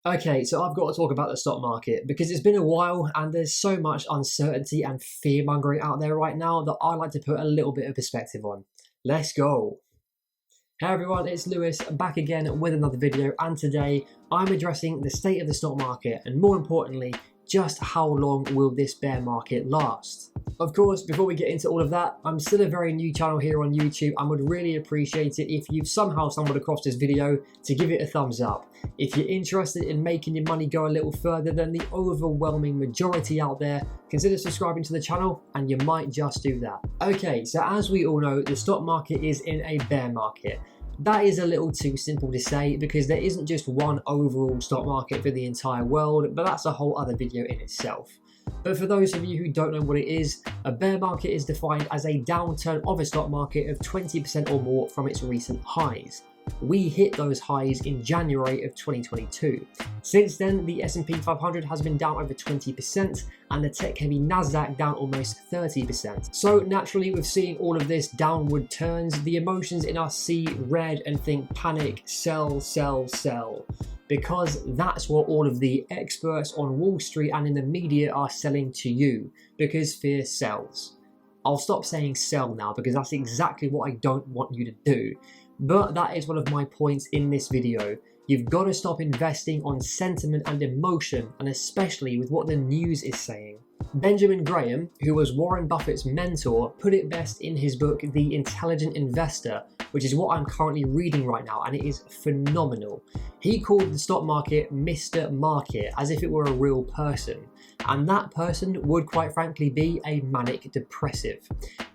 Okay, so I've got to talk about the stock market because it's been a while and there's so much uncertainty and fear mongering out there right now that I like to put a little bit of perspective on. Let's go. Hey everyone, it's Lewis back again with another video, and today I'm addressing the state of the stock market and, more importantly, just how long will this bear market last? Of course, before we get into all of that, I'm still a very new channel here on YouTube and would really appreciate it if you've somehow stumbled across this video to give it a thumbs up. If you're interested in making your money go a little further than the overwhelming majority out there, consider subscribing to the channel and you might just do that. Okay, so as we all know, the stock market is in a bear market. That is a little too simple to say because there isn't just one overall stock market for the entire world, but that's a whole other video in itself. But for those of you who don't know what it is, a bear market is defined as a downturn of a stock market of 20% or more from its recent highs. We hit those highs in January of 2022. Since then, the S&P 500 has been down over 20% and the tech-heavy Nasdaq down almost 30%. So naturally, with seeing all of this downward turns, the emotions in us see red and think panic, sell, sell, sell. Because that's what all of the experts on Wall Street and in the media are selling to you, because fear sells. I'll stop saying sell now because that's exactly what I don't want you to do. But that is one of my points in this video. You've got to stop investing on sentiment and emotion, and especially with what the news is saying. Benjamin Graham, who was Warren Buffett's mentor, put it best in his book, The Intelligent Investor, which is what I'm currently reading right now, and it is phenomenal. He called the stock market Mr. Market, as if it were a real person. And that person would quite frankly be a manic depressive.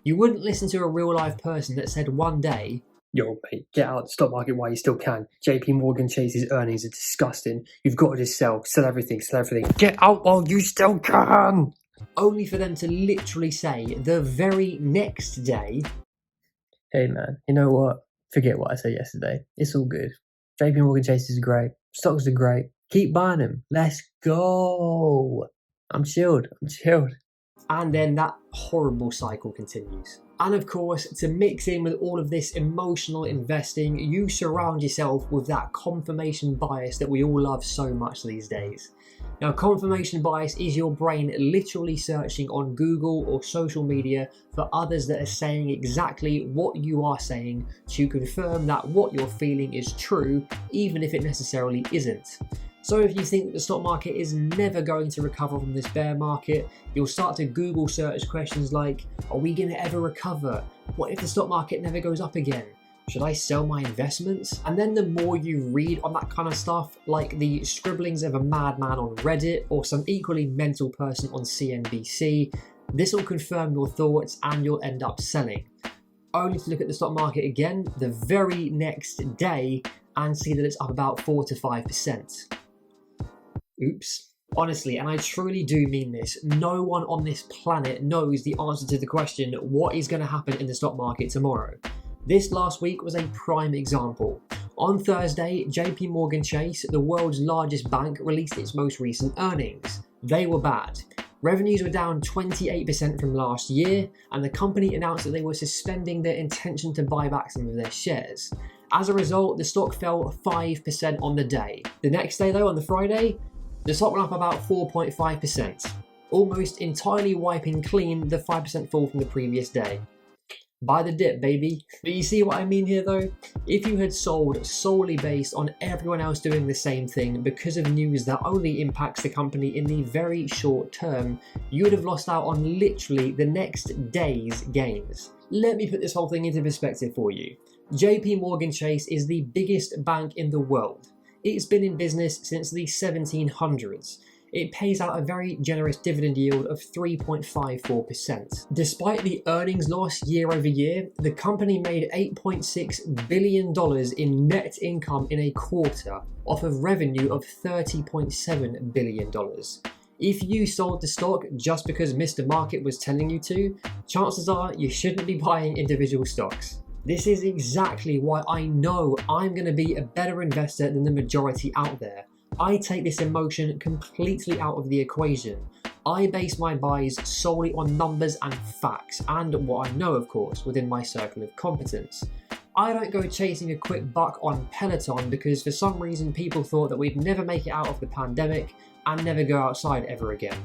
You wouldn't listen to a real life person that said one day, "Yo, mate, get out of the stock market while you still can. JP Chase's earnings are disgusting. You've got to just sell everything, sell everything. Get out while you still can." Only for them to literally say the very next day, "Hey man, you know what? Forget what I said yesterday. It's all good. JP Chase is great. Stocks are great. Keep buying them. Let's go. I'm chilled. And then that horrible cycle continues. And of course, to mix in with all of this emotional investing, you surround yourself with that confirmation bias that we all love so much these days. Now, confirmation bias is your brain literally searching on Google or social media for others that are saying exactly what you are saying to confirm that what you're feeling is true, even if it necessarily isn't. So if you think that the stock market is never going to recover from this bear market, you'll start to Google search questions like, are we going to ever recover? What if the stock market never goes up again? Should I sell my investments? And then the more you read on that kind of stuff, like the scribblings of a madman on Reddit or some equally mental person on CNBC, this will confirm your thoughts and you'll end up selling. Only to look at the stock market again the very next day and see that it's up about 4 to 5%. Oops. Honestly, and I truly do mean this, no one on this planet knows the answer to the question, what is going to happen in the stock market tomorrow? This last week was a prime example. On Thursday, JP Chase, the world's largest bank, released its most recent earnings. They were bad. Revenues were down 28% from last year, and the company announced that they were suspending their intention to buy back some of their shares. As a result, the stock fell 5% on the day. The next day though, on the Friday, the stock went up about 4.5%, almost entirely wiping clean the 5% fall from the previous day. Buy the dip, baby. But you see what I mean here though? If you had sold solely based on everyone else doing the same thing because of news that only impacts the company in the very short term, you would have lost out on literally the next day's gains. Let me put this whole thing into perspective for you. JP Chase is the biggest bank in the world. It's been in business since the 1700s. It pays out a very generous dividend yield of 3.54%. Despite the earnings loss year over year, the company made $8.6 billion in net income in a quarter off of revenue of $30.7 billion. If you sold the stock just because Mr. Market was telling you to, chances are you shouldn't be buying individual stocks. This is exactly why I know I'm going to be a better investor than the majority out there. I take this emotion completely out of the equation. I base my buys solely on numbers and facts, and what I know, of course, within my circle of competence. I don't go chasing a quick buck on Peloton because for some reason people thought that we'd never make it out of the pandemic and never go outside ever again.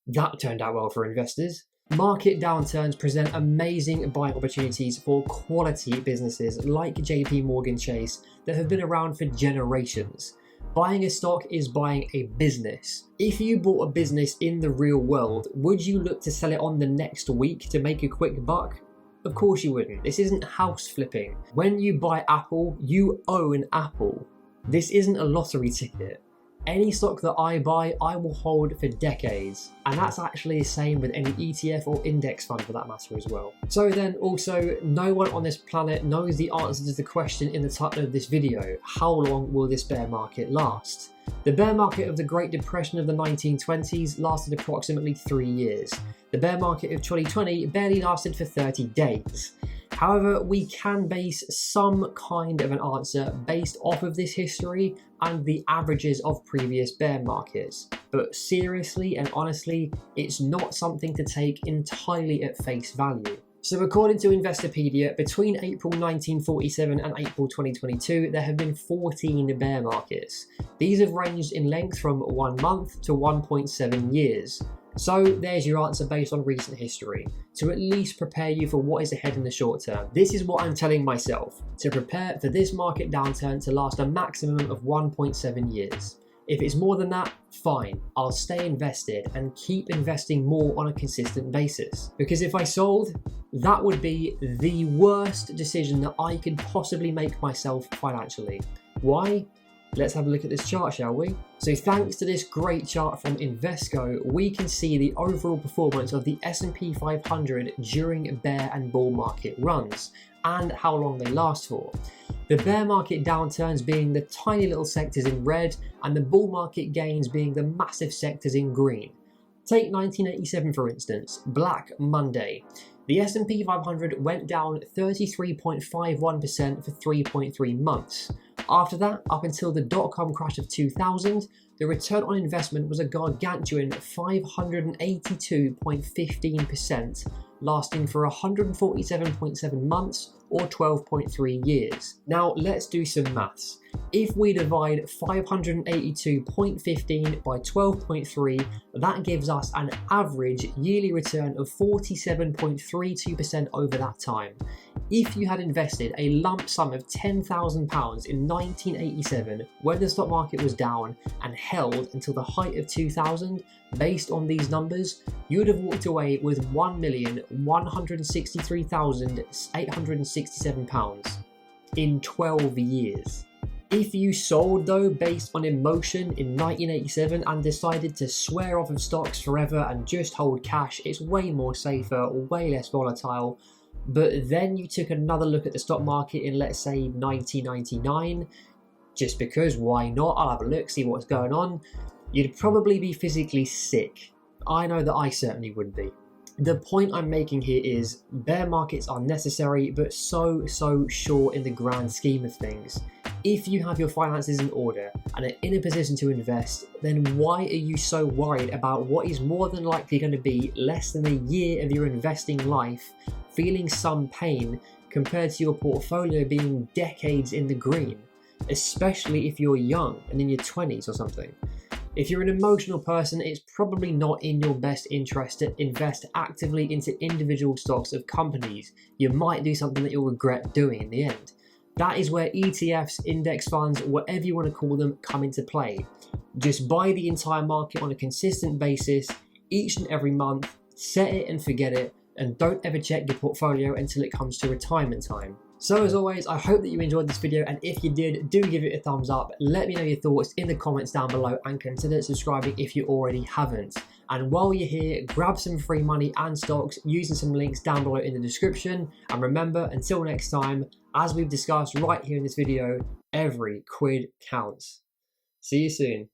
That turned out well for investors. Market downturns present amazing buying opportunities for quality businesses like JP Morgan Chase that have been around for generations. Buying a stock is buying a business. If you bought a business in the real world, would you look to sell it on the next week to make a quick buck? Of course you wouldn't. This isn't house flipping. When you buy Apple, you own Apple. This isn't a lottery ticket. Any stock that I buy, I will hold for decades. And that's actually the same with any ETF or index fund for that matter as well. So then also, no one on this planet knows the answer to the question in the title of this video. How long will this bear market last? The bear market of the Great Depression of the 1920s lasted approximately 3 years. The bear market of 2020 barely lasted for 30 days. However, we can base some kind of an answer based off of this history and the averages of previous bear markets. But seriously and honestly, it's not something to take entirely at face value. So according to Investopedia, between April 1947 and April 2022, there have been 14 bear markets. These have ranged in length from 1 month to 1.7 years. So there's your answer based on recent history, to at least prepare you for what is ahead in the short term. This is what I'm telling myself, to prepare for this market downturn to last a maximum of 1.7 years. If it's more than that, fine, I'll stay invested and keep investing more on a consistent basis. Because if I sold, that would be the worst decision that I could possibly make myself financially. Why? Let's have a look at this chart, shall we? So thanks to this great chart from Invesco, we can see the overall performance of the S&P 500 during bear and bull market runs, and how long they last for. The bear market downturns being the tiny little sectors in red, and the bull market gains being the massive sectors in green. Take 1987 for instance, Black Monday. The S&P 500 went down 33.51% for 3.3 months. After that, up until the dot-com crash of 2000, the return on investment was a gargantuan 582.15%, lasting for 147.7 months or 12.3 years. Now let's do some maths. If we divide 582.15 by 12.3, that gives us an average yearly return of 47.32% over that time. If you had invested a lump sum of £10,000 in 1987 when the stock market was down and held until the height of 2000, based on these numbers, you would have walked away with £1,163,867 in 12 years. If you sold though based on emotion in 1987 and decided to swear off of stocks forever and just hold cash, it's way more safer, way less volatile. But then you took another look at the stock market in, let's say, 1999, just because, why not? I'll have a look, see what's going on. You'd probably be physically sick. I know that I certainly would be. The point I'm making here is bear markets are necessary, but so short in the grand scheme of things. If you have your finances in order and are in a position to invest, then why are you so worried about what is more than likely going to be less than a year of your investing life, feeling some pain compared to your portfolio being decades in the green, especially if you're young and in your 20s or something? If you're an emotional person, it's probably not in your best interest to invest actively into individual stocks of companies. You might do something that you'll regret doing in the end. That is where ETFs, index funds, whatever you want to call them, come into play. Just buy the entire market on a consistent basis, each and every month, set it and forget it, and don't ever check your portfolio until it comes to retirement time. So as always, I hope that you enjoyed this video, and if you did, do give it a thumbs up. Let me know your thoughts in the comments down below and consider subscribing if you already haven't. And while you're here, grab some free money and stocks using some links down below in the description. And remember, until next time, as we've discussed right here in this video, every quid counts. See you soon.